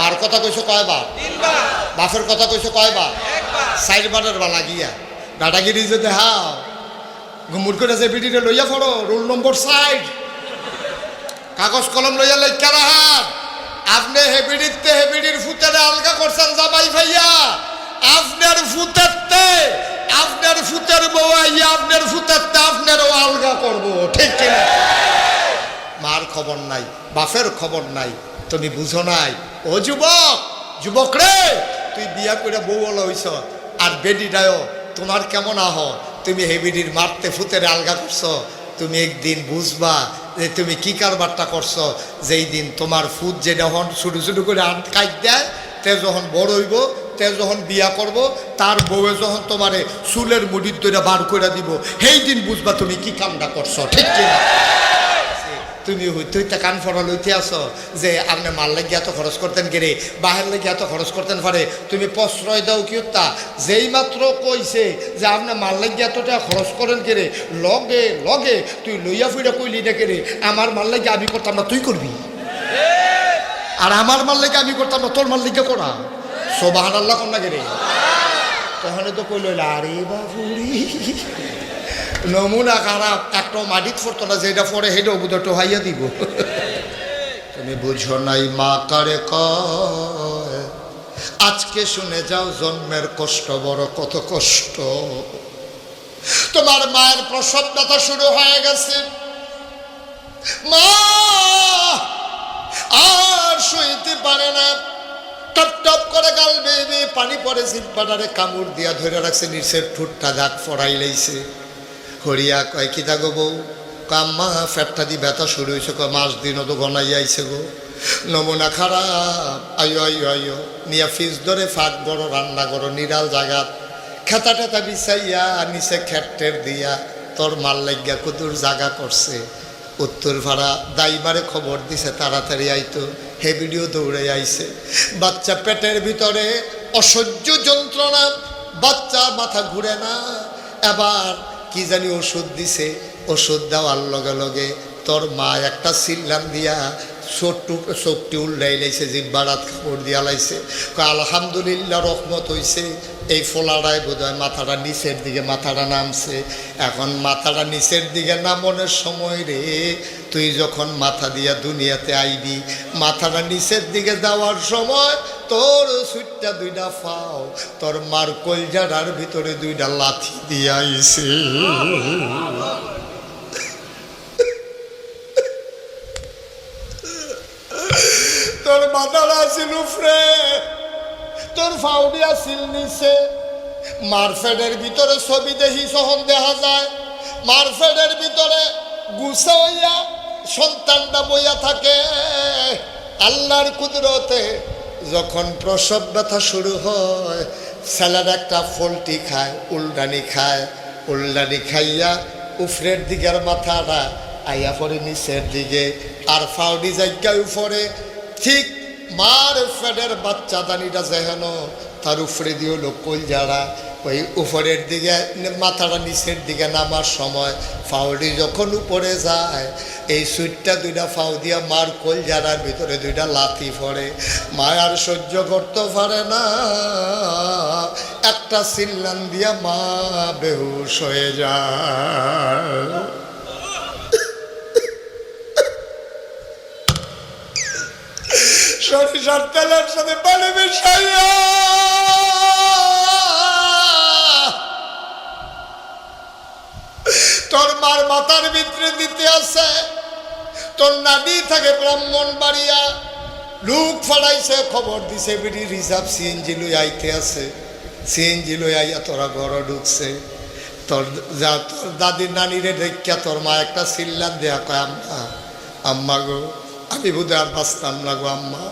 মার কথা কইছো কয়বার? বাপের কথা কইছো কয়বার? 4 বারের বালা গিয়া দাদাগিরি যে দেখাও ঘুমুর করে যে বিডিরে লইয়া পড়ো রোল নম্বর 60 কাগজ কলম লইয়া লেখা রাহার আপনি হেবিডির ফুতেরে আলগা করছেন জামাই ভাইয়া আপনার ফুতেরতে আপনার ফুতের বউ আইয়া আপনার ফুতেরতে আপনারও আলগা করবো ঠিক কিনা? মার খবর নাই বাপের খবর নাই তুমি বুঝো নাই ও যুবক রে তুই বিয়া করে বউ বলা হইছ আর বেডিটাও তোমার কেমন আহ তুমি হেবিডির মারতে ফুতেরে আলগা করছো তুমি একদিন বুঝবা যে তুমি কি কারবারটা করছো যেই দিন তোমার ফুট যে যখন ছোটো ছোটো করে কাজ দেয় তে যখন বড় হইব তে যখন বিয়া করব তার বউয়ে যখন তোমারে চুলের মুড়ির দইটা বার করে দিব সেই দিন বুঝবা তুমি কি কামটা করছো ঠিক কিনা? তুমি হইতে কান ফড়া লইতে আসো যে আপনি মাল লাগিয়ে এত খরচ করতেন কেরে বাহের লাগিয়ে এত খরচ করতেন পারে তুমি প্রশ্রয় দাও কি তা যেই মাত্র কইছে যে আপনি মাল লাগিয়ে এত টাকা খরচ করেন কেরে লগে লগে তুই লইয়া ফিরে কইলি না কেরে আমার মাল লাগিয়ে আমি করতাম না তুই করবি আর আমার মাল লাগিয়ে আমি করতাম না তোর মাল লাগিয়ে করা সুবহানাল্লাহ কোন না কেরে তখন তো কইল আরে বাবুরি নমুনা খারাপ একটা মাটিত ফোরতো না যেটা পরে সেটা বুধটো হাইয়া দিব তুমি বুঝো নাই মা কারে কয় আজকে শুনে যাও জন্মের কষ্ট বড় কত কষ্ট তোমার মায়ের প্রসব ব্যথা শুরু হয়ে গেছে মা আর সইতে পারে না টপ টপ করে গাল বেয়ে পানি পড়ে জিব্বাটারে কামড় দিয়া ধরে রাখছে নিচের ঠোঁটটা দাগ ফড়াই লাইছে হরিয়া কয় কি থাকো বউ কাম্মা ফ্যাটটা দিয়ে ব্যথা শুরু হয়েছে কয় মাস দিনও তো গনাই আইছে গো নমুনা খারাপ আইও আইও আইও নিয়া ফিজ ধরে ফাঁক বড় রান্না করো নিরাল জায়গা খেতা টেতা বিছাইয়া নিচে খেটের দিয়া তোর মাল লাগিয়া কদুর জাগা করছে উত্তর ভাড়া দাইবারে খবর দিছে তাড়াতাড়ি আইতো হে ভিডিও দৌড়ে আইছে বাচ্চা পেটের ভিতরে অসহ্য যন্ত্রণা বাচ্চা মাথা ঘুরে না এবার কি জানি ওষুধ দিছে ওষুধ দেওয়ার লগে লগে তোর মা একটা সিল্লাম দিয়া চোখটি উল্লাই লাইছে জিব্বারাত কাপড় দিয়া লাইছে আলহামদুলিল্লাহ রহমত হইছে এই ফোলাটায় বোধ হয় মাথাটা নিচের দিকে মাথাটা নামছে এখন মাথাটা নিচের দিকে নামনের সময় রে তুই যখন মাথা দিয়া দুনিয়াতে আইবি মাথাটা নিচের দিকে যাওয়ার সময় তোর সুইটটা দুইটা ফাও তোর মার কলজাটার ভিতরে দুইটা লাথি দিয়া আইছে তোর মাথাটা আসিল উফরে তোর ফাউডি আসিল নিচে মারফেডের ভিতরে ছবি দেখি সহন দেখা যায় মারফেডের ভিতরে গুছা হইয়া সন্তানটা বইয়া থাকে আল্লাহর কুদরতে যখন প্রসব ব্যথা শুরু হয় ছেলের একটা ফলটি খায় উল্ডানি খাইয়া উফরের দিকের মাথাটা আইয়া পরে নিচের দিকে আর ফাউডি জায়গায় উপরে ঠিক মার ফেডের বাচ্চা দানিটা যেন তার উপরে দিয়ে হলো কলজারা ওই উপরের দিকে মাথাটা নিচের দিকে নামার সময় ফাউডি যখন উপরে যায় এই সুইটটা দুইটা ফাউ দিয়া মার কলজারার ভিতরে দুইটা লাথি পড়ে মা আর সহ্য করতে পারে না একটা চিল্লান দিয়া মা বেহুশ হয়ে যায় সরিষার তেলের সাথে পানি মিশাইয়া তোর মার মাথার ভিতরে দিতে আছে তোর নানি থাকে ব্রাহ্মণবাড়িয়া লোক ফাড়াইছে খবর দিছে বিড়ি রিজার্ভ সিএনজি লই আইতে আছে সিএনজি লই আইয়া তোরা ঘর ঢুকছে তোর যা তোর দাদির নানিরে দেখিয়া তোর মা একটা চিল্লান দেয়া কয় আম্মা আম্মা গো আমি বোধ আর বাঁচতাম না গো আম্মা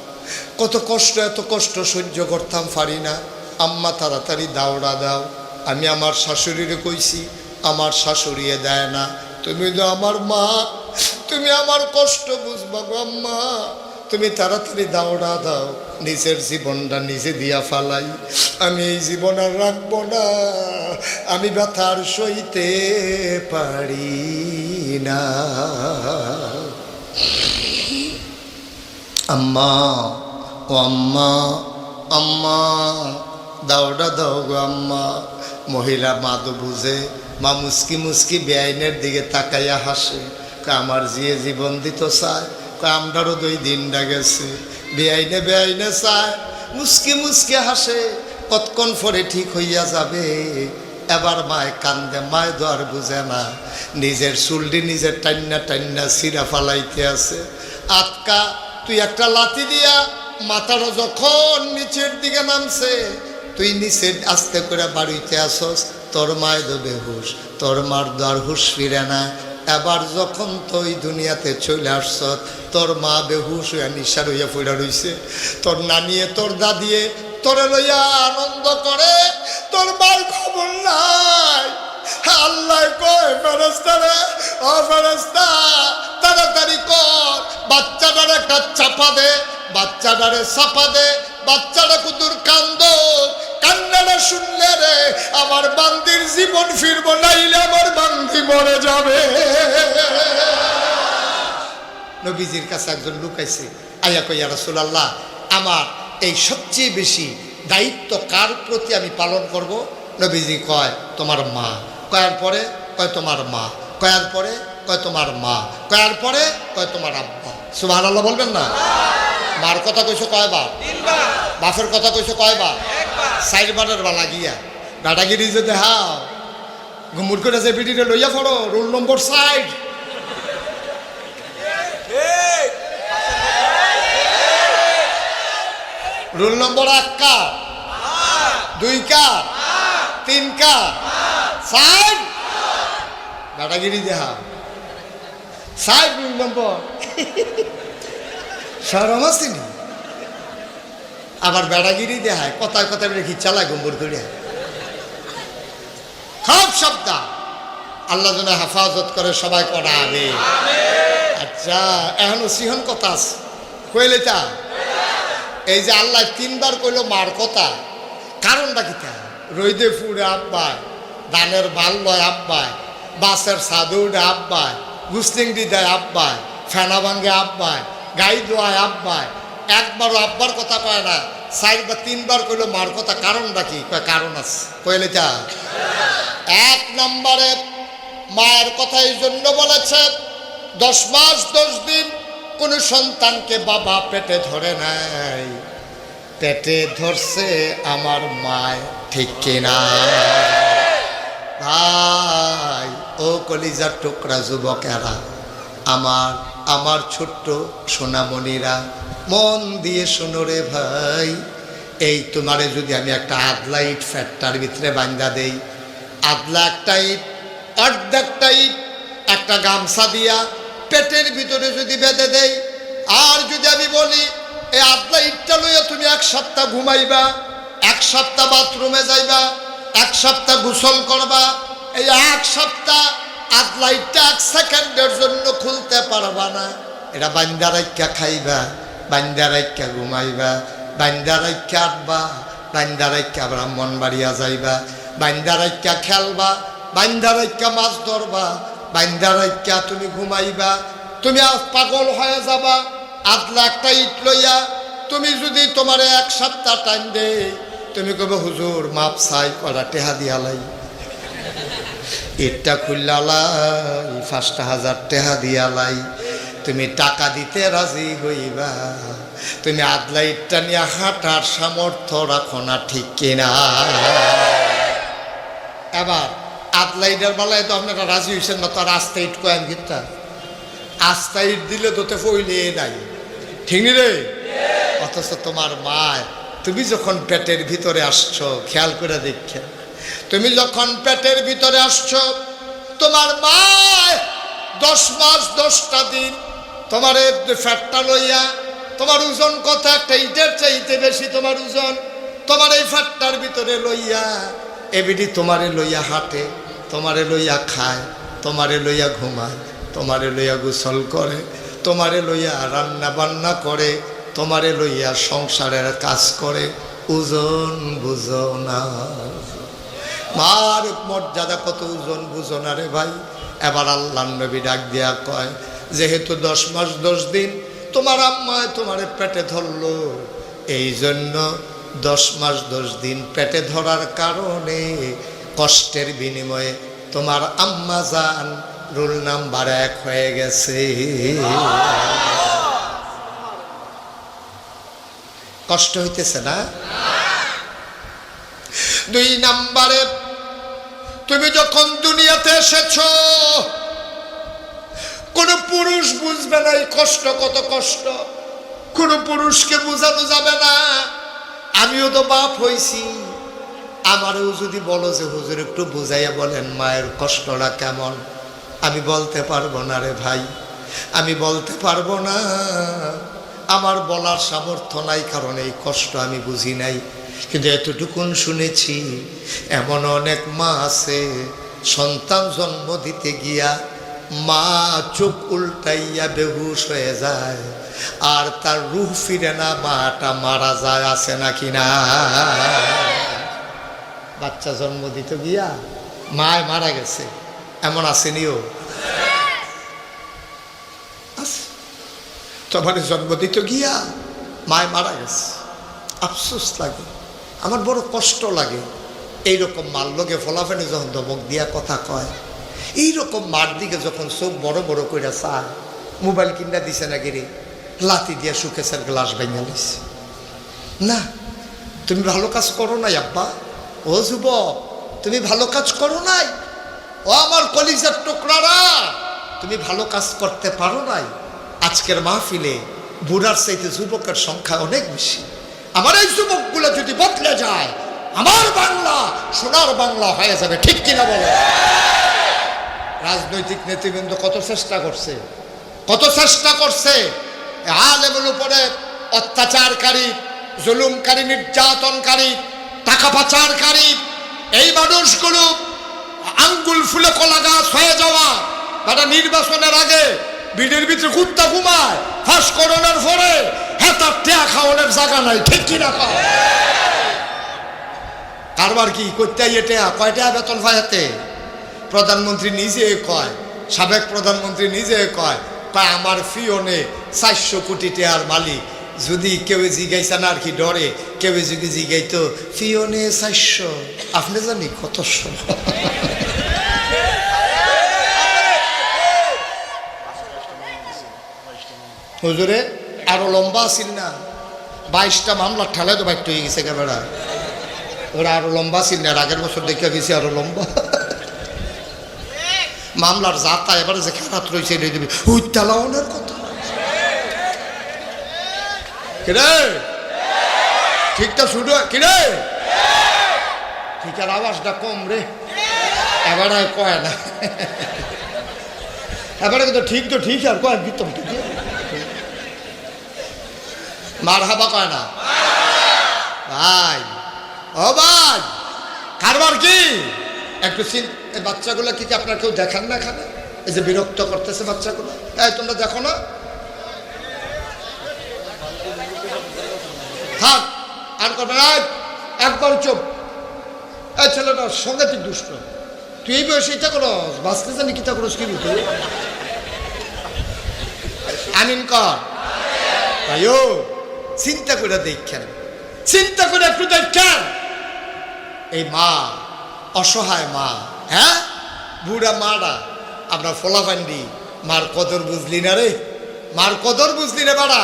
কত কষ্ট এত কষ্ট সহ্য করতাম পারি না আম্মা তাড়াতাড়ি দাওড়া দাও আমি আমার শাশুড়িরে কইছি আমার শাশুড়িয়ে দেয় না তুমি তো আমার মা তুমি আমার কষ্ট বুঝবা গো আম্মা তুমি তাড়াতাড়ি দাওড়া দাও নিজের জীবনটা নিজে দিয়া ফালাই আমি এই জীবন আর রাখবো না আমি ব্যথার সইতে পারি না আম্মা ও আম্মা, আম্মা দাওটা দাও গো আম্মা। মহিলা মা তো বুঝে, মা মুস্কি মুস্কি বেআইনের দিকে তাকাইয়া হাসে, আমার জিয়ে জীবন দিত চায়, আমরারও 2 দিনটা গেছে। বেআইনে বেআইনে চায়, মুস্কি মুস্কি হাসে, কতক্ষণ পরে ঠিক হইয়া যাবে। এবার মায় কান্দে, মায় তো আর বুঝে না, নিজের চুলটি নিজের টান্না টান্না সিরা ফালাইতে আছে। আটকা তুই একটা লাথি দিয়া মাথাটা যখন নিচের দিকে নামছে, তুই নিচে আস্তে করে বাড়িতে আসস, তোর মায় তো বেহুশ, তোর মার তো আর হুশ ফিরে না। এবার যখন তুই দুনিয়াতে চলে আসছ, তোর মা বেহুশ হইয়া নিশার হইয়া পড়া রইছে, তোর নানিয়ে তোর দাদিয়ে তোরে লইয়া আনন্দ করে, তোর মার খবর নাই। আল্লাহ কয় ফেরেশতারে, ও ফেরেশতা তাড়াতাড়ি কর, বাচ্চাটারে একটা চাপা দে, বাচ্চাটারে চাপা দে, বাচ্চাটা কুতুর কান্দ, কান্নাটা শুনলে রে আমার বান্দির জীবন ফিরবো, নাইলে আমার বান্দি মরে যাবে। নবীজির কাছে একজন লোক আইছে, আইয়া কই ইয়া রাসূলুল্লাহ, আমার এই সবচেয়ে বেশি দায়িত্ব কার প্রতি আমি পালন করব? নবীজি কয় তোমার মা। কয়ার পরে কয় তোমার মা, কয়ার পরে কয় তোমার মা, কয়ার পরে কয় তোমার আব্বা। সুবহানাল্লাহ বলবেন না? মার কথা কইছো কয়বার? 3 বার। বাপের কথা কইছো কয়বার? 1 বার। 4 বারের বালা গিয়া দাদাগিরি যদি হাও ঘুমুর করে যে বিডিটা লইয়া পড়ো, রোল নম্বর 60। রোল নম্বর 1 কার, 2 কার, 3 কার, 60 দাদাগিরি দেহা 60 রোল নম্বর। শরম আসেনি? আবার বেড়াগিরি দেখায়, কথায় কথায় রেখি চালায় গম্বর করে। খুব শব্দ, আল্লাহ যেন হেফাজত করে, সবাই করা আগে। আচ্ছা এখনো সিহন কথা আছে কইলে তা, এই যে আল্লাহ 3 বার কইল মার কথা, কারণটা কি? তা রইদে ফুড়ে আব্বায়, ধানের ভাল লয় আব্বায়, বাসের সাদুড়ে আব্বায়, গুসলিংটি দেয় আব্বায়, ফেনা ভাঙ্গে আব্বায়, গাই দোয়ায় আব্বায়, একবারও আব্বার কথা কয় না, 4 বা 3 বার কইল মার কথা, কারণটা কি? কয় কারণ আছে। কইলে তা 1 নম্বরে মায়ের কথা এই জন্য বলেছে, 10 মাস 10 দিন কোন সন্তানকে বাবা পেটে ধরে নাই, পেটে ধরছে আমার মায়, ঠিক কিনা ভাই? ও কলিজার টুকরা যুবকেরা, আমার ছোট্ট সোনামণিরা, মন দিয়ে শোনো রে ভাই। এই তোমারে যদি আমি একটা আদলা ইট ফ্যাটটার ভিতরে বান্ধা দেই, আদলা একটা ইট, অর্ধেকটা ইট একটা গামছা দিয়া পেটের ভিতরে যদি বেঁধে দেই, আর যদি আমি বলি এই আদলা ইটটা লইয়া তুমি 1 সপ্তাহ ঘুমাইবা, 1 সপ্তাহ বাথরুমে যাইবা, 1 সপ্তাহ গোসল করবা, এই 1 সপ্তাহ আদলা ইটটা 1 সেকেন্ডের জন্য খুলতে পারবা না। এটা বান্দা রাইখা খাইবা, বান্দা রাইখা ঘুমাইবা, বান্দা রাইখা আটবা, বান্দা রাইখা ব্রাহ্মণ বাড়িয়া যাইবা, বান্দা রাইখা খেলবা, বান্দা রাইখা মাছ ধরবা, বান্দা রাইখা তুমি ঘুমাইবা। তুমি আজ পাগল হয়ে যাবা আদলা একটা ইট লইয়া। তুমি যদি তোমার 1 সপ্তাহ টাইম দে, তুমি কবে হুজুর মাপ চাই, করা টেহা দিয়ালাই, ইটটা খুললাই 5,000 টেহা দিয়ালাই, তুমি টাকা দিতে রাজি হইবা, তুমি আদলা ইটটা নিয়ে হাঁটার সামর্থ্য রাখো না, ঠিক কিনা? এবার আদলা ইটের বেলায় তো আপনারা রাজি হয়েছেন না, তো আস্তা ইট কয়েন গীতটা, আস্তা ইট দিলে তোতে ফইলে নাই, ঠিক নি রে? অথচ তোমার মা, তুমি যখন পেটের ভিতরে আসছো, খেয়াল করে দেখে, তুমি যখন পেটের ভিতরে আসছো, তোমার মা 10 মাস 10টা দিন তোমার ফ্যাটটা লইয়া, তোমার ওজন কত? একটা ইটের চাইতে বেশি তোমার ওজন, তোমার এই ফ্যাটটার ভিতরে লইয়া এবিডি তোমারে লইয়া হাঁটে, তোমারে লইয়া খায়, তোমারে লইয়া ঘুমায়, তোমারে লইয়া গোসল করে, তোমারে লইয়া রান্না বান্না করে, তোমারে লইয়া সংসারের কাজ করে। ওজন বুঝো না, মার মর্যাদা কত, ওজন বুঝো না রে ভাই। এবার আল্লাহর নবী ডাক দিয়া কয়, যেহেতু 10 মাস 10 দিন তোমার আম্মায় তোমারে পেটে ধরলো, এই জন্য 10 মাস 10 দিন পেটে ধরার কারণে কষ্টের বিনিময়ে তোমার আম্মা জান রোল নাম্বার 1 হয়ে গেছে। কষ্ট হইতেছে না? 2 নম্বরে তুমি যখন দুনিয়াতে এসেছো কোন পুরুষ বুঝবে না এই কষ্ট কত কষ্ট, কোন পুরুষকে বোঝানো যাবে না। আমিও তো বাপ হইছি, আমারও যদি বলো যে হুজুর একটু বুঝাইয়া বলেন মায়ের কষ্টটা কেমন, আমি বলতে পারবো না রে ভাই, আমি বলতে পারবো না। আমার বলার সামর্থ্য নাই, কারণ এই কষ্ট আমি বুঝি নাই। কিন্তু এতটুকুন শুনেছি এমন অনেক মা আছে সন্তান জন্ম দিতে গিয়া মা চোখ উল্টাইয়া বেহুশ হয়ে যায় আর তার রূহ ফিরে না, মাটা মারা যায়। আছে নাকি না? বাচ্চা জন্ম দিতে গিয়া মায় মারা গেছে, এমন আসেনিও? তোমার জন্ম দিতে গিয়া মায় মারা গেছে, আফসোস লাগে, আমার বড় কষ্ট লাগে। এইরকম মার লোকে ফলাফেনে যখন ধমক দিয়া কথা কয়, এইরকম মার দিকে যখন চোখ বড় বড় করে চায়, মোবাইল কিনা দিছে নাকি রে, লাথি দিয়া সুকেশের গ্লাস ভেঙে নিছে। না, তুমি ভালো কাজ করো নাই আব্বা, ও যুবক তুমি ভালো কাজ করো নাই, ও আমার কলিজার টুকরারা তুমি ভালো কাজ করতে পারো নাই। আজকের মাহফিলে বুড়ার চাইতে যুবকের সংখ্যা অনেক বেশি। আমার এই যুবকগুলো যদি বদলে যায়, আমার বাংলা সোনার বাংলা হয়ে যাবে, ঠিক কিনা বলে? রাজনৈতিক নেতৃবৃন্দ কত চেষ্টা করছে, কত চেষ্টা করছে আলেমের উপরে অত্যাচারকারী, জুলুমকারী, নির্যাতনকারী, টাকা পাচারকারী এই মানুষগুলো আঙ্গুল ফুলে কলা গাছ হয়ে যাওয়া, তারা নির্বাচনের আগে বিড়ির ভিতরে কুত্তা ঘুমায়, ফাঁস করোনার পরে হেতার টেয়া খাওয়ানোর জায়গা নাই, ঠিক কিনা? কারবার কি করতে টেয়া, কয় টাকা বেতন পায় হাতে? প্রধানমন্ত্রী নিজে কয়, সাবেক প্রধানমন্ত্রী নিজে কয়, কয় আমার ফিওনে 400 কোটি টাকার মালিক। যদি কেউ জিগাইছে না আর কি ডরে, কেউ যদি জিগাইতো ফিওনে 400, আপনি জানি কত হুজুরে আরো লম্বা আছিল না, 22টা মামলা ঠালে তো বাইট হয়ে গেছে ক্যামেরা, ওরা আরো লম্বা ছিল না, আগের বছর দেখে গেছি আরো লম্বা মামলার জাতা। এবারে যে খেলাত রয়েছে দেবে উত্তালাওনের কথা, কিরে ঠিকটা শুরু কিরে, ঠিক আর আওয়াজটা কম রে, এবারে কয় না, এবারে কিন্তু ঠিক তো ঠিক আর কয় বিতম ঠিক মার হাবা কয় না ভাই। ও ভাই কারবার কি একটু বাচ্চাগুলো কি আপনার কেউ দেখেন না এখানে? এই যে বিরক্ত করতেছে বাচ্চাগুলো, এই তোমরা দেখো না? থাক আর করবে না, একবার চুপ। এই ছেলেটা সাংঘাতিক দুষ্ট, তুই এই বয়সে এটা করো, বাঁচতে জানি কিতা করস কি বুঝতে আমিন কর ভাইও। চিন্তা করে দেখেন, চিন্তা করে একটু দেখেন, এই মা অসহায় মা, হ্যাঁ বুড়া মারা, আপনার ফোলাফান্ডি মার কদর বুঝলি না রে, মার কদর বুঝলি রে বাড়া।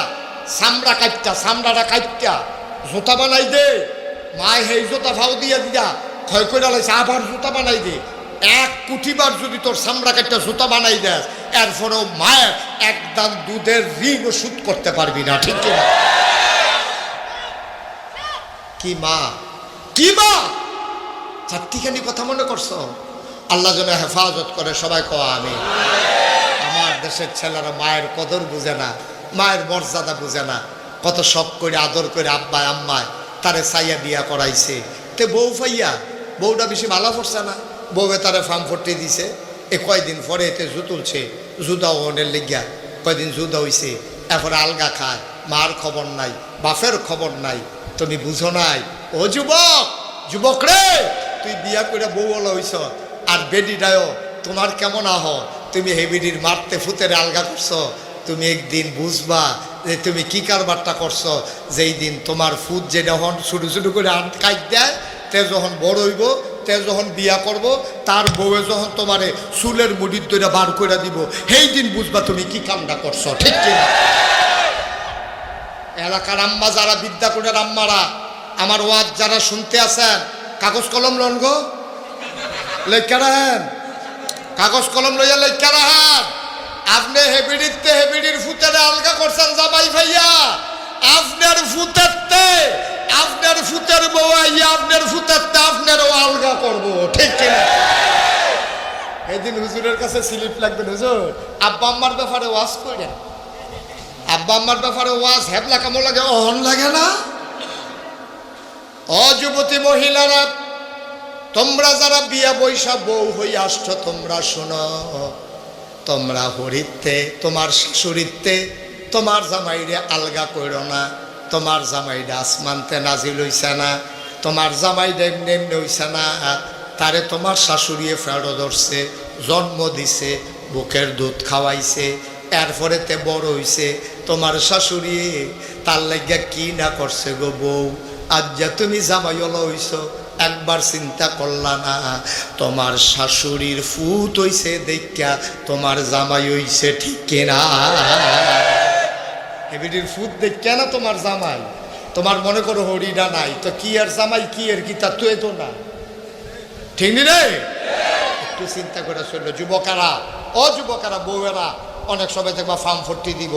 চামড়া কাটটা, চামড়াটা কাটটা জুতা বানাই দে, মায় সেই জুতা ভাও দিয়া দিয়া ক্ষয় করে লাইছে, আবার জুতা বানাই দে। 1 কোটিবার যদি তোর চামড়া কাটটা জুতা বানাই দেস, এরপরেও মায়ের একদম দুধের ঋণ শোধ করতে পারবি না, ঠিক কিনা? কি মা, কি মা, চারটিখানি কথা মনে করছো? আল্লাহ যেন হেফাজত করে, সবাই কওয়া আমি। আমার দেশের ছেলেরা মায়ের কদর বুঝে না, মায়ের মর্যাদা বুঝে না। কত শখ করে আদর করে আব্বায় আম্মায় তারে চাইয়া বিয়া করাইছে, তে বউ পাইয়া বউটা বেশি ভালো পড়ছে না, বউয়ে তারে ফার্ম ফটে দিছে। এ কয়দিন পরে এতে জু তুলছে, জুদা ওনের লেগিয়া কয়দিন জুদা হইছে, এরপরে আলগা খায়, মার খবর নাই, বাপের খবর নাই। তুমি বুঝো নাই ও যুবক, যুবক রে, তুই বিয়া করে বউ বলা হইছ, আর বেডিটাও তোমার কেমন আহ, তুমি হে বেডির মারতে ফুতের আলগা করছো। তুমি একদিন বুঝবা যে তুমি কি কারবারটা করছো, যেই দিন তোমার ফুট যে যখন ছোটো ছোটো করে কাইট দেয়, তে যখন বড় হইব, তে যখন বিয়া করব, তার বউয়ে যখন তোমারে চুলের মুড়ির দইটা বার করে দিব, সেই দিন বুঝবা তুমি কি কামটা করছো। ঠিক কিনা? এলাকার আম্মা যারা, বিদ্যা করে আম্মারা, আমার ওয়াজ যারা শুনতে আছেন, কাগজ কলম লন গো, লেখা রাখেন, কাগজ কলম লইয়া লেখা রাখেন। আপনি হেবিডির ফুতের আলগা করছেন জামাই ভাইয়া, আপনার ফুতের বউ আইয়া আপনার ফুতেরতে আপনারও আলগা করবো। ঠিক কিনা? এইদিন হুজুরের কাছে স্লিপ লাগবেন, হুজুর আব্বা আম্মার ব্যাপারে ওয়াজ করেন, আব্বা আম্মার ব্যাপারে ওয়াজ হেবলা কেমন লাগে, অহন লাগে না? অযুবতী মহিলারা, তোমরা যারা বিয়া বৈশা বউ হয়ে আসছো, তোমরা শোনো, তোমরা হরিতে, তোমার শাশুড়িতে তোমার জামাইরে আলগা করো না। তোমার জামাইটা আসমানতে নাজিল হইছে না, তোমার জামাইটা এমনি এমনি হইছে না, তারে তোমার শাশুড়িয়ে ফেরো ধরছে, জন্ম দিছে, বুকের দুধ খাওয়াইছে, এরপরে তে বড় হইছে। তোমার শাশুড়ি তার লাগিয়া কি না করছে গো বউ, আজ যা তুমি জামাইওয়ালা হইছো, একবার চিন্তা করলা না তোমার শাশুড়ির ফুট হইছে দেখা তোমার জামাই হইছে। ঠিক কিনা? হেবিডির ফুট দেখা না তোমার জামাই, তোমার মনে করো হরিডা নাই তো কি আর জামাই কি আর কি, তা তো এতো না। ঠিক নি রে? একটু চিন্তা করে চললো যুবকারা, যুবকারা, বউয়েরা, অনেক সময় দেখবা ফার্ম ফর্টি দিব,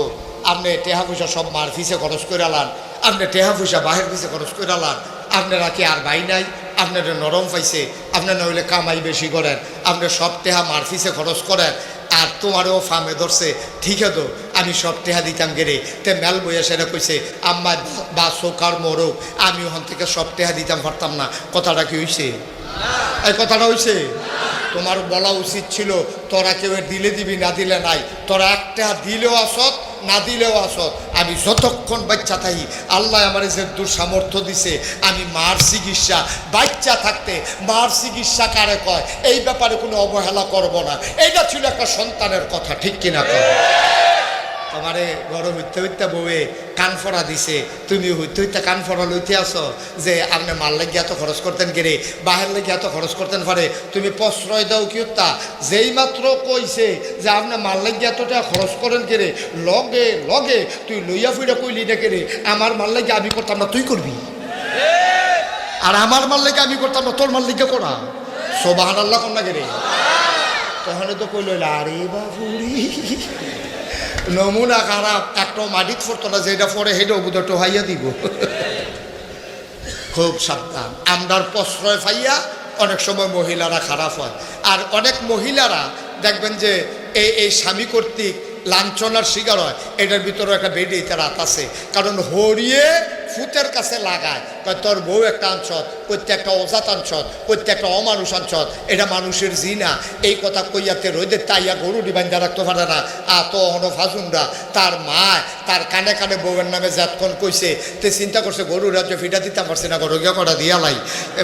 আপনি টেহা পয়সা সব মার ফিসে খরচ করে আলান, আপনি টেহা পয়সা বাহের ফিসে খরচ করে আলান, আপনারা কি আর ভাই নাই? আপনারা নরম পাইছে, আপনার নইলে কামাই বেশি করেন, আপনি সব টেহা মার ফিসে খরচ করেন, আর তোমারও ফার্মে ধরছে। ঠিক আছে, আমি সব টেহা দিতাম গেরে, তে মেল বইয়া সেটা কইছে আম্মা বা চোকার মরক, আমি ওখান থেকে সব টেহা দিতাম পারতাম না। কথাটা কি হইছে? এই কথাটা হইছে? তোমার বলা উচিত ছিল, তোরা কেউ দিলে দিবি, না দিলে নাই, তোরা একটা দিলেও আসত, না দিলেও আসত। আমি যতক্ষণ বাচ্চা থাকি, আল্লাহ আমার যে দুঃসামর্থ্য দিছে, আমি মার চিকিৎসা, বাচ্চা থাকতে মার চিকিৎসা কারে কয় এই ব্যাপারে কোনো অবহেলা করব না। এইটা ছিল একটা সন্তানের কথা। ঠিক কিনা? কয় তোমারে গরম হইতে হইতে বউয়ে কানফড়া দিছে, তুমি হইতে হইতে কানফড়া লইতে আসো যে আপনি মাল লাগিয়ে এত খরচ করতেন গেরে, বাহের লাগিয়ে এত খরচ করতেন পারে, তুমি প্রশ্রয় দাও কি তা? যেই মাত্র কইছে যে আপনি মাল লাগিয়ে এতটা খরচ করেন গেরে, লগে লগে তুই লইয়া ফুইরা কইলি না গেরে, আমার মাল লাগিয়ে আমি করতাম না, তুই করবি, আর আমার মাল লাগিয়ে আমি করতাম না, তোর মাল লাগিয়ে করা। সুবহানাল্লাহ কন্যা গেরে, তখন তো কইল আরে বাবুরি নমুনা খারাপ, একটা মাটিত ফরতো না, যেটা পরে সেটাও বুধ টোহাইয়া দিব। খুব সাবধান, আমরার প্রশ্রয় পাইয়া অনেক সময় মহিলারা খারাপ হয়। আর অনেক মহিলারা দেখবেন যে এই স্বামী কর্তৃক লাঞ্ছনার শিকার হয়, এটার ভিতরে একটা বেডিতে রাত আছে। কারণ হরিয়ে ফুতের কাছে লাগায়, কয় তোর বউ একটা আনছত, প্রত্যেকটা অজাত আনছত, প্রত্যেকটা অমানুষ আনছত, এটা মানুষের জিনা। এই কথা কইয়াতে রোদের তাইয়া গরু ডিবাইন্দা রাখতে পারে না। তো ফাজুনরা তার মা তার কানে কানে বউয়ের নামে যতক্ষণ কইছে, তে চিন্তা করছে গরু রাজ্য ফিটা দিতে পারছে না, গরু গিয়া কটা দিয়া লাই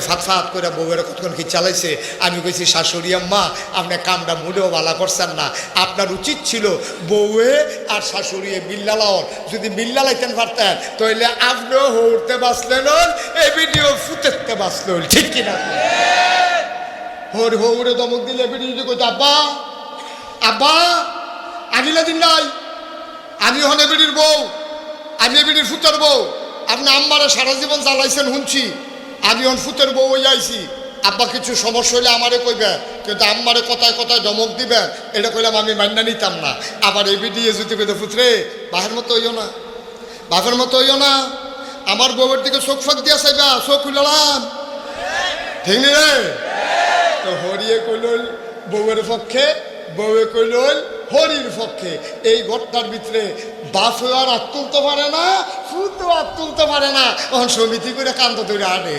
ফাত ফাত করে বউয়ের কতক্ষণ কি চালাইছে। আমি কইছি শাশুড়ি আম্মা, আপনি কামটা মুডেও ভালো করছেন না, আপনার উচিত ছিল বউয়ে আর শাশুড়িয়ে বিল্লা লাওয়ার, যদি বিল্লা লাইতেন পারতেন তাহলে আপনিও হৌড়তে বাঁচলেন, এই ভিডিও ফুতেতে বাঁচলেন। ঠিক কিনা? হৌড়ে দমক দিলে ভিডিও কইতে আব্বা আব্বা আনিলা দিন নাই, আমি হনে বিড়ির বউ, আমি বিড়ির ফুতের বউ, আপনি আম্মারে সারা জীবন জ্বালাইছেন শুনছি, আমি হন ফুতের বউ হয়ে আইছি। আব্বা কিছু সমস্যা হইলে আমারে কইবেন, কিন্তু আম্মারে কথায় কথায় ধমক দিবেন, এটা কইলাম আমি মান্না নিতাম না। আবার এই ভিডিও যদি পেতে ফুতরে বাহের মতো হইও না, বাপের মতো হইও না, আমার বউয়ের দিকে চোখ ফাঁক দিয়া চাইবা, চোখ খুললাম। ঠিক নি রে? তো হরিয়ে কইল বউয়ের পক্ষে, বউয়ে কইল হরির পক্ষে। এই ঘরটার ভিতরে বাপ আর হাত তুলতে পারে না, ফুতো হাত তুলতে পারে না, তখন সমিতি করে কান্ত ধরে আনে।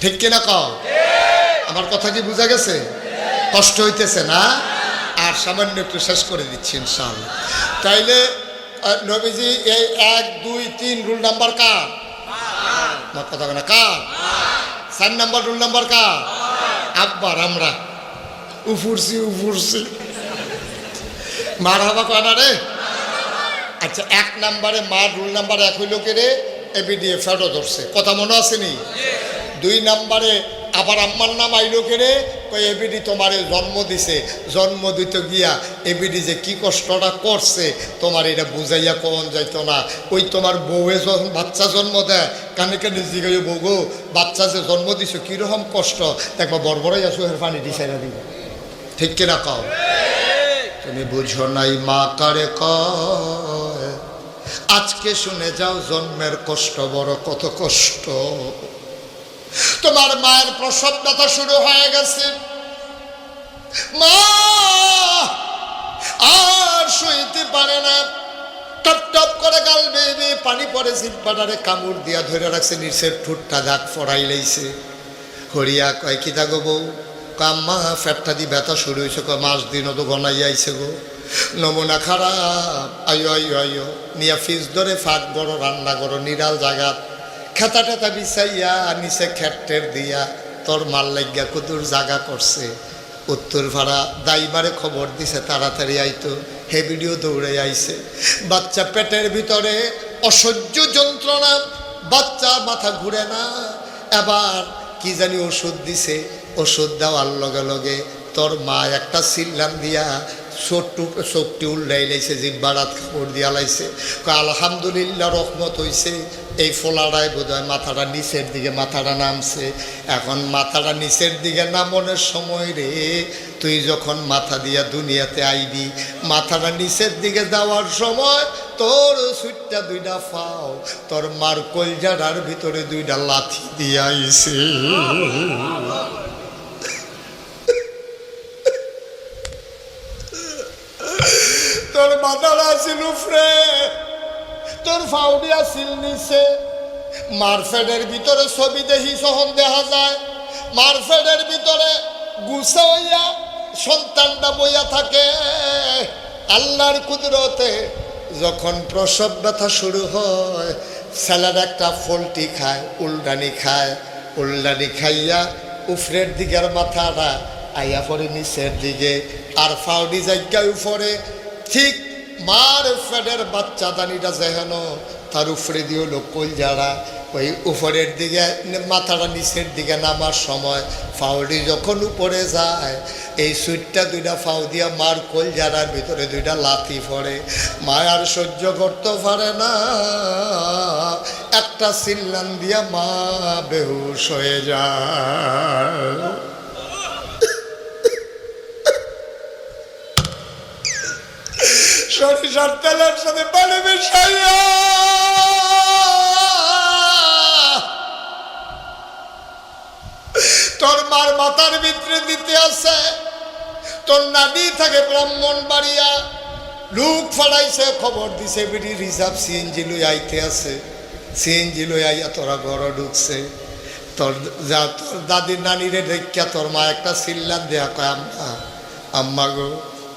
ঠিক কিনা কও? আমার কথা কি বোঝা গেছে? কষ্ট হইতেছে না? আর সামান্য একটু শেষ করে দিচ্ছি ইনশাআল্লাহ। তাইলে নবীজি এই 1 2 3 রুল নাম্বার কার? কথা না কার? 4 নাম্বার রুল নাম্বার কার? আব্বার। আমরা উফুরছি মার হাবা কানা রে। আচ্ছা, 1 নম্বরে মার রুল নাম্বার 1 হইল কে রে? এবিডিএ ফেরত ধরছে, কথা মনে আসেনি? 2 নম্বরে আবার আম্মার নাম আইলো কে রে? কই এবিডি তোমারে জন্ম দিছে, জন্ম দিতে গিয়া এবিডি যে কি কষ্টটা করছে তোমার এটা বুঝাইয়া কোন যাইতো না। ওই তোমার বউয়ে যখন বাচ্চা জন্ম দেয় কানে কানে জিগাইও, বউ গো বাচ্চা যে জন্ম দিছো কীরকম কষ্ট, দেখবা বড়বড়াই আসো এর পানি দিছাইরা দিব। ঠিক কিনা কও? তুমি বুঝো নাই মা কারে কয়, আজকে শুনে যাও জন্মের কষ্ট বড় কত কষ্ট। তোমার মায়ের প্রসব ব্যথা শুরু হয়ে গেছে, মা আর সইতে পারে না, টপ টপ করে গাল বেয়ে পানি পড়ে, জিব্বাটারে কামড় দিয়া ধরে রাখছে, নিচের ঠোঁটটা দাগ ফড়াই লাইছে। হরিয়া কয় কি থাকো বউ? কাম্মা ফ্যাটটা দিয়ে ব্যথা শুরু হয়েছে, কয় মাস দিনও তো গনাই আইছে গো, নমুনা খারাপ, আইও আইও আইও নিয়া ফিস ধরে ফাঁক বড় রান্না করো নিরাল জাগাত, খেতা টেতা বিছাইয়া নিচে খেটের দিয়া তোর মাল লাগিয়া কদুর জাগা করছে। উত্তর ভাড়া দাইবারে খবর দিছে তাড়াতাড়ি আইতো, হে ভিডিও দৌড়ে আইছে। বাচ্চা পেটের ভিতরে অসহ্য যন্ত্রণা, বাচ্চা মাথা ঘুরে না, এবার কি জানি ওষুধ দিছে, ওষুধ দেওয়ার লগে লগে তোর মা একটা সিল্লাম দিয়া চোখটি উল্লাই লাইছে, জিব্বারাত কাপড় দিয়া লাইছে। আলহামদুলিল্লাহ রহমত হইছে, এই ফোলাটায় বোধ হয় মাথাটা নিচের দিকে মাথাটা নামছে। এখন মাথাটা নিচের দিকে নামনের সময় রে, তুই যখন মাথা দিয়া দুনিয়াতে আইবি, মাথাটা নিচের দিকে যাওয়ার সময় তোর সুইটটা 2টা ফাও তোর মার কলজাটার ভিতরে 2টা লাথি দিয়া আইছে। তোর মাথার আসিল উফরে, তোর ফাউডি আসিল নিচে। মারফেডের ভিতরে ছবি দেখি সহন দেখা যায়, মারফেডের ভিতরে গুছা হইয়া সন্তানটা বইয়া থাকে। আল্লাহর কুদরতে যখন প্রসব ব্যথা শুরু হয়, ছেলের একটা ফলটি খায়, উলডানি খায়, উলডানি খাইয়া উফরের দিকের মাথাটা আইয়া পড়ে নিচের দিকে, আর ফাউডি জায়গায় উপরে। ঠিক মার ফেডের বাচ্চা দানিটা যেন তার উপরে দিয়ে হলো কলজারা, ওই উপরের দিকে মাথাটা নিচের দিকে নামার সময় ফাউডি যখন উপরে যায়, এই সুইটটা 2টা ফাউ দিয়া মার কলজারার ভিতরে 2টা লাথি পড়ে। মা আর সহ্য করতে পারে না, একটা চিল্লান দিয়া মা বেহুশ হয়ে যায়। সরিষার তেলের সাথে পানি মিশাইয়া তোর মার মাথার ভিতরে দিতে আছে। তোর নানি থাকে ব্রাহ্মণবাড়িয়া, লোক ফাড়াইছে, খবর দিছে বিডি রিজার্ভ সিএনজি লই আইতে আছে, সিএনজি লই আইয়া তোরা ঘরে ঢুকছে। তোর যা তোর দাদির নানিরে দেখা তোর মা একটা চিল্লান দেয়া কয়, আম্মা আম্মা গো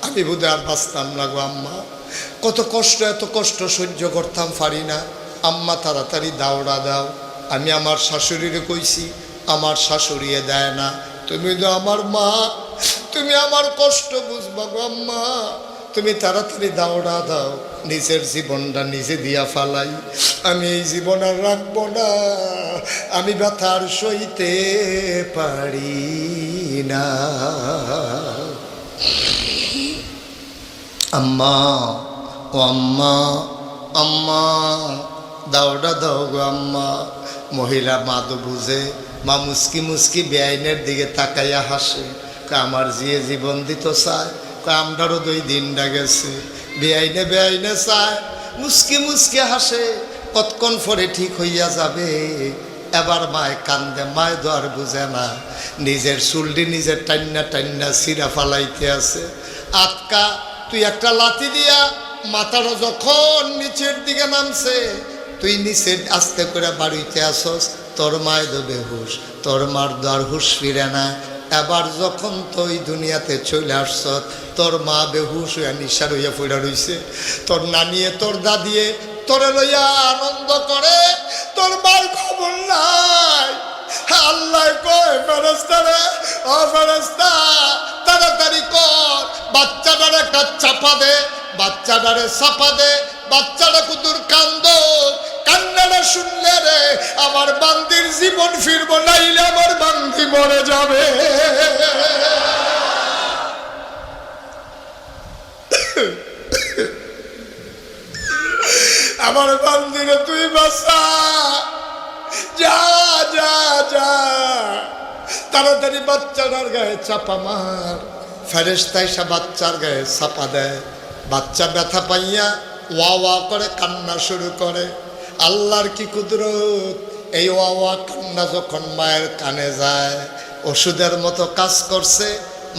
আমি বোধহয় আর বাঁচতাম না গো আম্মা, কত কষ্ট, এত কষ্ট সহ্য করতাম পারি না আম্মা, তাড়াতাড়ি দাওড়া দাও। আমি আমার শাশুড়িরে কইছি, আমার শাশুড়িয়ে দেয় না, তুমি তো আমার মা, তুমি আমার কষ্ট বুঝবা গো আম্মা, তুমি তাড়াতাড়ি দাওড়া দাও, নিজের জীবনটা নিজে দিয়া ফালাই, আমি এই জীবন আর রাখবো না, আমি ব্যথার সইতে পারি না। আম্মা ও আম্মা, আম্মা দাওড়া দাও গো আম্মা। মহিলা মা তো বুঝে, মা মুস্কি মুস্কি বেআইনের দিকে তাকাইয়া হাসে, আমার যে জীবন দিত চায়, আমরারও 2 দিনটা গেছে। বেআইনে বেআইনে চায়, মুস্কি মুস্কি হাসে, কতক্ষণ পরে ঠিক হইয়া যাবে। এবার মায় কান্দে, মায় তো আর বুঝে না, নিজের চুলটি নিজের টান্না টান্না চিরা ফালাইতে আছে। আটকা তুই একটা লাথি দিয়া মাথাটা যখন নিচের দিকে নামছে, তুই নিচে আস্তে করে বাড়িতে আসস, তোর মায় তো বেহুশ, তোর মার তো আর হুশ ফিরে না। এবার যখন তুই দুনিয়াতে চলে আসছ, তোর মা বেহুশ হইয়া নিশার হইয়া পড়া রইছে, তোর নানিয়ে তোর দাদিয়ে তোরে লইয়া আনন্দ করে, তোর মার খবর নাই। আল্লাহ কয় ফেরেশতা রে, ও ফেরেশতা তাড়াতাড়ি কর, বাচ্চাটার একটা চাপা দে, বাচ্চাটারে চাপা দে, বাচ্চাটা কুতুর কান্দ, কান্নাটা শুনলে রে আমার বান্দির জীবন ফিরবো, নাইলে আমার বান্দি মরে যাবে। আমার বান্দিরে তুই বাঁচা, যা যা যা, তাড়াতাড়ি বাচ্চাটার গায়ে চাপা মার। ফেরেশতা এসে বাচ্চার গায়ে চাপা দেয়, বাচ্চা ব্যথা পাইয়া ওয়া ওয়া করে কান্না শুরু করে। আল্লাহর কি কুদরত, এই ওয়া ওয়া কান্না যখন মায়ের কানে যায় ওষুধের মতো কাজ করছে।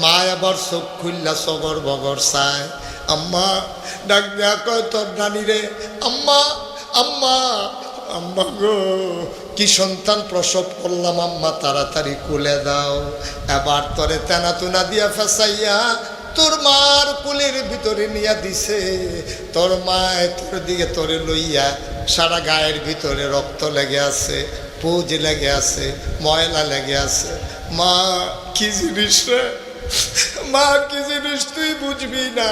মা আবার চোখ খুললা সগর বগর চায়। আম্মা ডাক দেয়া কয় তোর নানি রে, আম্মা আম্মা আম্মা গো, কি সন্তান প্রসব করলাম আম্মা, তাড়াতাড়ি কুলে দাও। এবার তোরে তেনা তুনা দিয়া ফেসাইয়া তোর মার কুলের ভিতরে নিয়ে দিছে। তোর মায় তোর দিকে তোরে লইয়া সারা গায়ের ভিতরে রক্ত লেগে আছে, পুজ লেগে আছে, ময়লা লেগে আছে। মা কি জিনিস রে, মা কি জিনিস তুই বুঝবি না।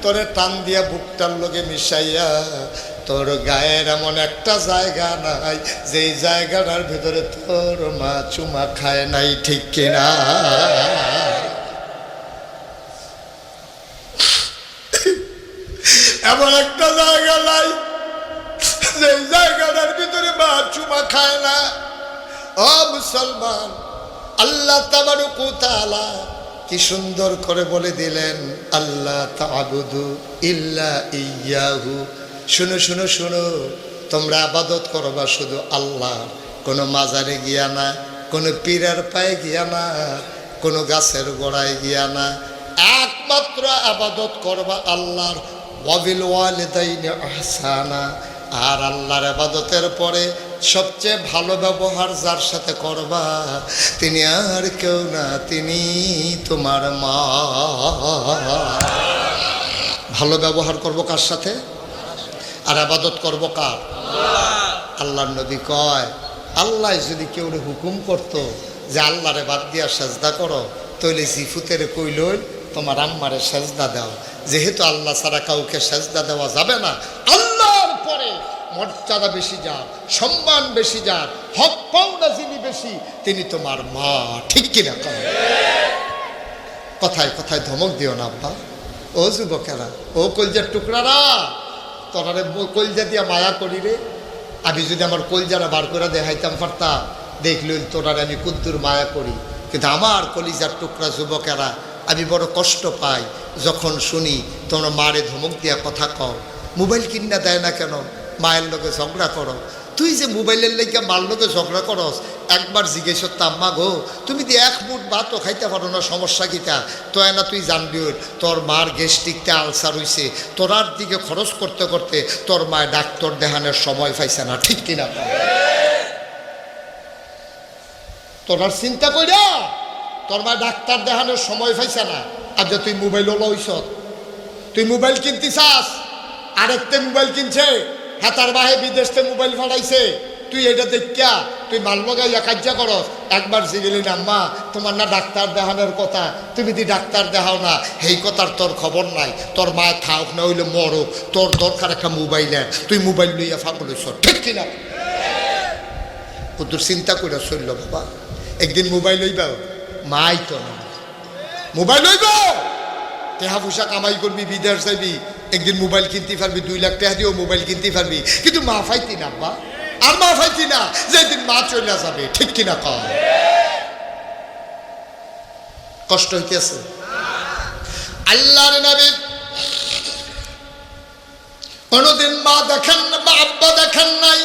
তোরে টান দিয়া বুকটার লগে মিশাইয়া তোর গায়ের এমন একটা জায়গা নাই যেই জায়গাটার ভিতরে তোর মা চুমা খায় নাই, ঠিক কিনা? এমন একটা জায়গা নাই যেই জায়গাটার ভিতরে মা চুমা খায় না। ও মুসলমান, আল্লাহ তাবারক ওয়া তাআলা কি সুন্দর করে বলে দিলেন, আল্লাহ তা'বুদু ইল্লা ইয়্যাহু। শুনো শুনো শুনো, তোমরা ইবাদত করবা শুধু আল্লাহ, কোনো মাজারে গিয়া না, কোনো পীরের পায়ে গিয়া না, কোনো গাছের গোড়ায় গিয়া না, একমাত্র ইবাদত করবা আল্লাহর। ওয়াবিল ওয়ালিদাইনি ইহসানা। আর আল্লাহর ইবাদতের পরে সবচেয়ে ভালো ব্যবহার যার সাথে করবা তিনি আর কেউ না, তিনি তোমার মা। ভালো ব্যবহার করব কার সাথে? আর ইবাদত করব কার? আল্লাহর নবী কয়, আল্লাহ যদি কেউ হুকুম করতো যে আল্লাহরে বাদ দিয়া সেজদা করো, তইলে জিফুতের কইলই তোমার আম্মারে সেজদা দাও। যেহেতু আল্লাহ ছাড়া কাউকে সেজদা দেওয়া যাবে না, আল্লাহর পরে মর্যাদা বেশি যার, সম্মান বেশি যার, হক পাওনা যিনি বেশি, তিনি তোমার মা, ঠিক কিনা? কথায় কথায় ধমক দিও না আব্বা। ও যুবকেরা, ও কলজার টুকরারা, তোরারে কলজা দিয়া মায়া করি রে। আমি যদি আমার কলজারা বার করে দেখাইতাম পারতাম, দেখলি তোরারে আমি কুদ্দুর মায়া করি। কিন্তু আমার কলিজার টুকরা যুবকেরা, আমি বড় কষ্ট পাই যখন শুনি তোমরা মারে ধমক দিয়া কথা কও। মোবাইল কিনা দেয় না কেন? মায়ের লোকে ঝগড়া করো। তুই যে মোবাইলের লেগে মার লোকে ঝগড়া করস, একবার জিজ্ঞেস করতাম, মা গো তুমি দি এক মুঠ ভাতও খাইতে পারো না, সমস্যা কিটা? তো না তুই জানবি তোর মার গ্যাস্ট্রিকতে আলসার হইছে, তোরার দিকে খরচ করতে করতে তোর মায় ডাক্তার দেখানোর সময় পাইছে না, ঠিক কিনা? তোরার চিন্তা কইরা তোর মা ডাক্তার দেখানোর সময় পাইছে না। আর যে তুই মোবাইল লইছ, তুই মোবাইল কিনতে চাস, আরেকটা মোবাইল কিনছে, হাতার বাহে বিদেশতে মোবাইল ফাটাইছে, তুই এটা দেখা তুই মাল লগাইয়া কার্য করস। একবার জিগেলি না, মা তোমার না ডাক্তার দেখানোর কথা, তুমি দি ডাক্তার দেখাও না, এই কথার তোর খবর নাই। তোর মায় থাক না হইলে মরক, তোর দরকার একটা মোবাইলের, তুই মোবাইল লইয়া ফাঁকল হইছ, ঠিক কিনা? তোর চিন্তা করে চলল বাবা, একদিন মোবাইল লইবা, মাই তো না মোবাইল লইব, টেহা পয়সা কামাই করবি, বিদেশ যাবি, একদিন মোবাইল কিনতে পারবি, 2 লাখ টাকা দিয়েও মোবাইল কিনতে পারবি। কিন্তু মা ফাইতি না আব্বা, আর মা ফাইতি না যেদিন মা চলে যাবে, ঠিক কিনা? কষ্ট হইতেছে। আল্লাহর নবী কোনদিন মা দেখেন না, মা আব্বা দেখেন নাই,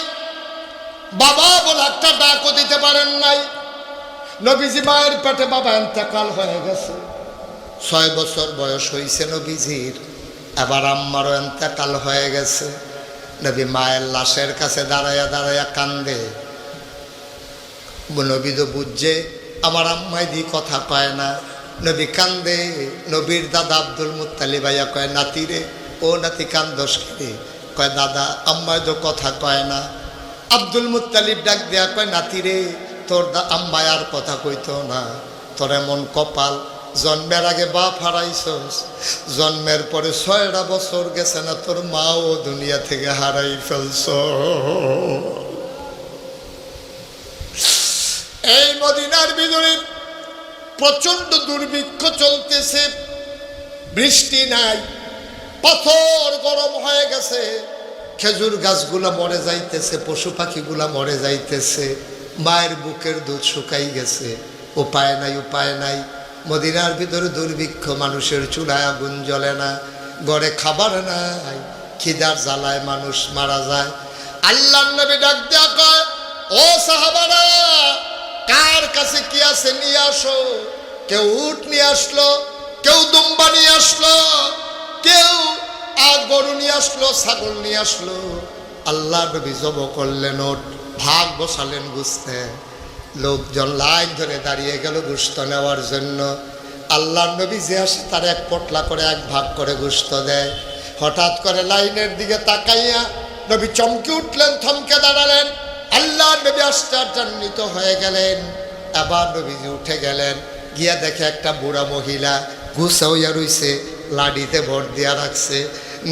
বাবা বলে একটা ডাকও দিতে পারেন নাই। নবীজি মায়ের পেটে বাবা ইন্তেকাল হয়ে গেছে, 6 বছর বয়স হয়েছে নবীজির। এবার আম্মারও ইন্তেকাল হয়ে গেছে। নবী মায়ের লাশের কাছে দাঁড়াইয়া দাঁড়াইয়া কান্দে। নবী তো বুঝছে আমার আম্মাই দি কথা কয় না, নবী কান্দে। নবীর দাদা আব্দুল মুত্তালিব ভাইয়া কয়, নাতি রে, ও নাতি কান্দস কে? কয় দাদা আম্মাই তো কথা কয় না। আব্দুল মুত্তালিব ডাক দেয়া কয়, নাতি রে, তোর আম্মায় আর কথা কইতো না, তোর এমন কপাল জন্মের আগে বাপ হারাইছস, জন্মের পরে 6টা বছর গেছে না তোর মাও দুনিয়া থেকে হারাই ফেলছ। এই মদিনার ভিতরে প্রচন্ড দুর্ভিক্ষ চলতেছে, বৃষ্টি নাই, পাথর গরম হয়ে গেছে, খেজুর গাছগুলা মরে যাইতেছে, পশু পাখিগুলা মরে যাইতেছে, মায়ের বুকের দুধ শুকাই গেছে, উপায় নাই উপায় নাই। মদিনার ভিতরে দুর্ভিক্ষ, মানুষের চুলায় আগুন জ্বলে না, ঘরে খাবার নাই, খিদার জ্বালায় মানুষ মারা যায়। আল্লাহর নবী ডাক দেয়া কয়, ও সাহাবারা, কার কাছে কি আছে নিয়ে আসো। কেউ উট নিয়ে আসলো, কেউ দুম্বা নিয়ে আসলো, কেউ গরু নিয়ে আসলো, ছাগল নিয়ে আসলো। আল্লাহ নবী জব করলেন ওট, ভাগ বসালেন গুস্তে, লোকজন লাইন ধরে দাঁড়িয়ে গেল গোশত নেওয়ার জন্য। আল্লাহ নবী যে আসে তার এক পটলা করে এক ভাগ করে গোশত দেয়। হঠাৎ করে লাইনের দিকে তাকাইয়া নবী চমকে উঠলেন, থমকে দাঁড়ালেন। আল্লাহ নবী আশ্চর্যান্বিত হয়ে গেলেন। আবার নবীজি উঠে গেলেন, গিয়া দেখে একটা বুড়া মহিলা গুছা হইয়া রইছে, লাডিতে ভর দিয়া রাখছে।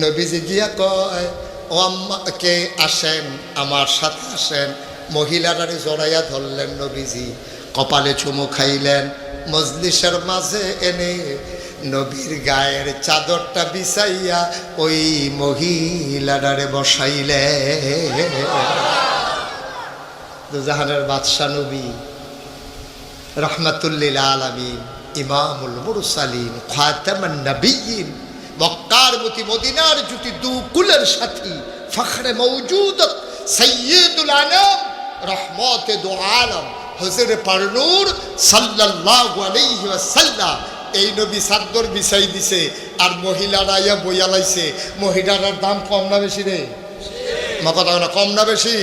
নবীজি গিয়া কয়, ও আম্মা, কে আসেন, আমার সাথে আসেন। মহিলাটারে জড়াইয়া ধরলেন নবীজি, কপালে চুমু খাইলেন, মজলিসের মাঝে এনে নবীর গায়ের চাদরটা বিছাইয়া ওই মহিলাটারে বসাইলে। দুজাহানের বাদশা নবী, রহমাতুল্লিল আলামিন, ইমামুল মুরসালিন, খাতামান নবিয়্যিন, মক্কার মতি, মদিনার জুতি, দু কুলের সাথী, ফখরে মওজুদত, সাইয়্যিদুল আনাম, রহমতে দু আলম, হুজুর পারনূর সাল্লাল্লাহু আলাইহি ওয়াসাল্লাম। এই নবী চাদর বিছাই দিছে, আর মহিলারা ইয়া বইয়া লাইছে। মহিলার দাম কম না বেশি রে? মা কথা না, কম না বেশি?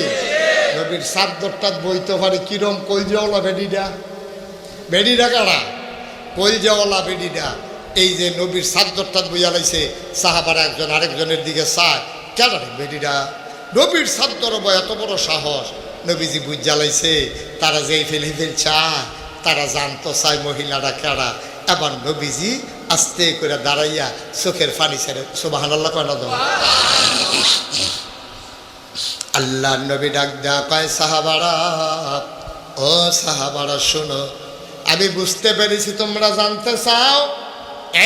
নবীর চাদরটা বইতে পারে কিরম, কলজাওয়ালা বেডিটা, বেডিটা কারা? কলজাওয়ালা বেডিটা। এই যে নবীর চাদরটা বইয়া লাইছে, সাহাবারা একজন আরেকজনের দিকে চায়, কেন রে বেডিটা? নবীর চাদর বয়, এত বড় সাহস। নবীজি বুঝ জ্বালাইছে, তারা যেই ফেলে চায়, তারা জানতো চায় মহিলারা কেডা। এবার নবীজি আস্তে করে দাঁড়াইয়া চোখের পানি ছেড়ে সুবহানাল্লাহ কয় না? আল্লাহ নবী ডাক দেয়া কয়, সাহাবারা, ও সাহাবারা শোনো, আমি বুঝতে পেরেছি তোমরা জানতে চাও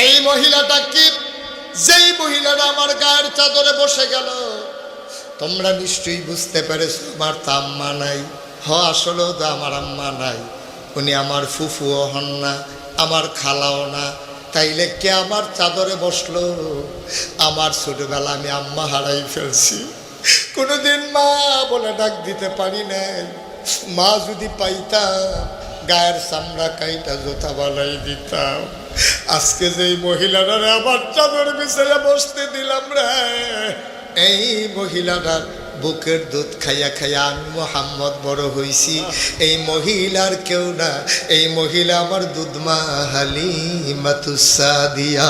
এই মহিলাটা কি। যেই মহিলাটা আমার গায়ের চাদরে বসে গেল, তোমরা নিশ্চয়ই বুঝতে পেরেছো আমার তো আম্মা নাই। হ, আসলেও তো আমার আম্মা নাই, উনি আমার ফুফুও হন না, আমার খালাও না, তাইলে কে আমার চাদরে বসলো? আমার ছোটবেলা আমি আম্মা হারাই ফেলছি, কোনোদিন মা বলে ডাক দিতে পারি নাই। মা যদি পাইতাম, গায়ের চামড়া কাইটা জোতা বানাই দিতাম। আজকে যেই মহিলারা আমার চাদর বিছাইয়া বসতে দিলাম রে, এই মহিলাটার বুকের দুধ খাইয়া খাইয়া আমি মুহাম্মদ বড় হইছি। এই মহিলার কেউ না, এই মহিলা আমার দুধমা হালিমাতুস সাদিয়া।